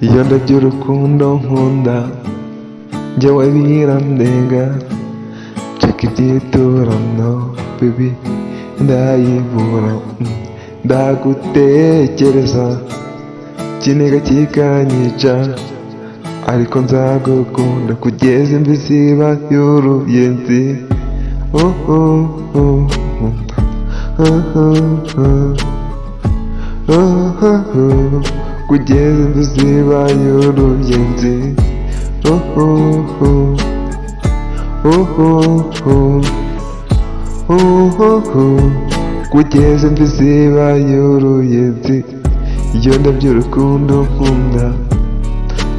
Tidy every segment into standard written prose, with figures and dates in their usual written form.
Iyo ndabyo urukundo nkunda njyewe birandenga, nshaka ibyiturano baby ndayibura, ndagutekereza ikiniga kikanyica, ariko nzagukunda kugeza imvi ziba y'uruyenzi. Kugeza imvi ziba y'uruyenzi. Kugeza imvi ziba y'uruyenzi. Iyo ndabyo urukundo nkunda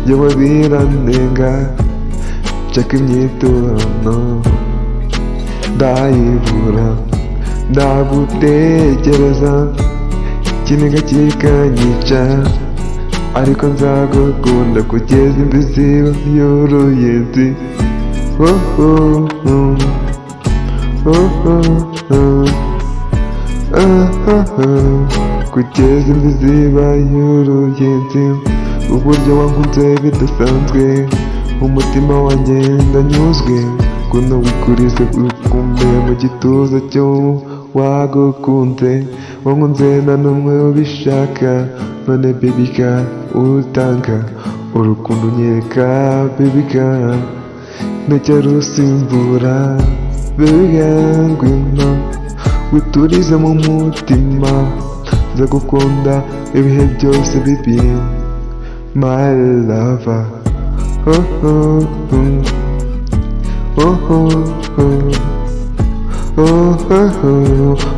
njyewe birandenga, nshaka imyiturano ndayibura, ndagutekereza ikiniga kikanyica, ariko nzagukunda kugeza imvi ziba y'uruyenzi. Kugeza imvi ziba y'uruyenzi. Uburyo wankunze bidasanzwe, umutima wanjye ndanyuzwe, kuno wikurize ukumbe mu gituza cyo wagukunze. Wankunze nta n'umwe ubishaka, none baby girl utanga urukundo unyereka baby girl, ntacyo rusimbura. Baby girl ngwino witurize mu mutima, nzagukunda ibihe byose baby my lover.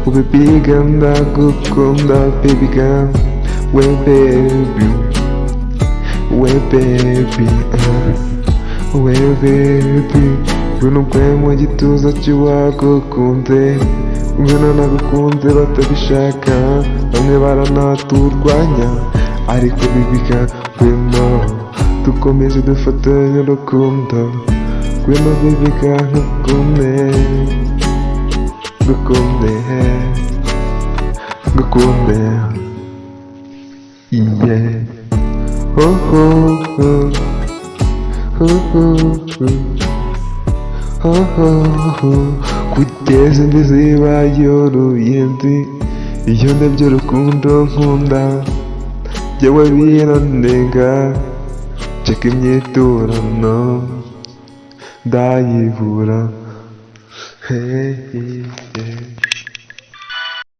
Baby girl ndagukunda baby girl, we baby, we baby, we baby. Ngwino ugwe mu gituza cy'uwagukunze, ngwino nagukunze batabishaka, bamwe baranaturwanya, ariko baby girl ngwino dukomeze dufatanye urukundo. Ngwino baby girl ntugume, ngukunde, ngukunde, yeah. Kugeza imvi ziba y'uruyenzi. Iyo ndabyo urukundo nkunda njyewe birandenga, nshaka imyiturano ndayibura. Hey, yeah.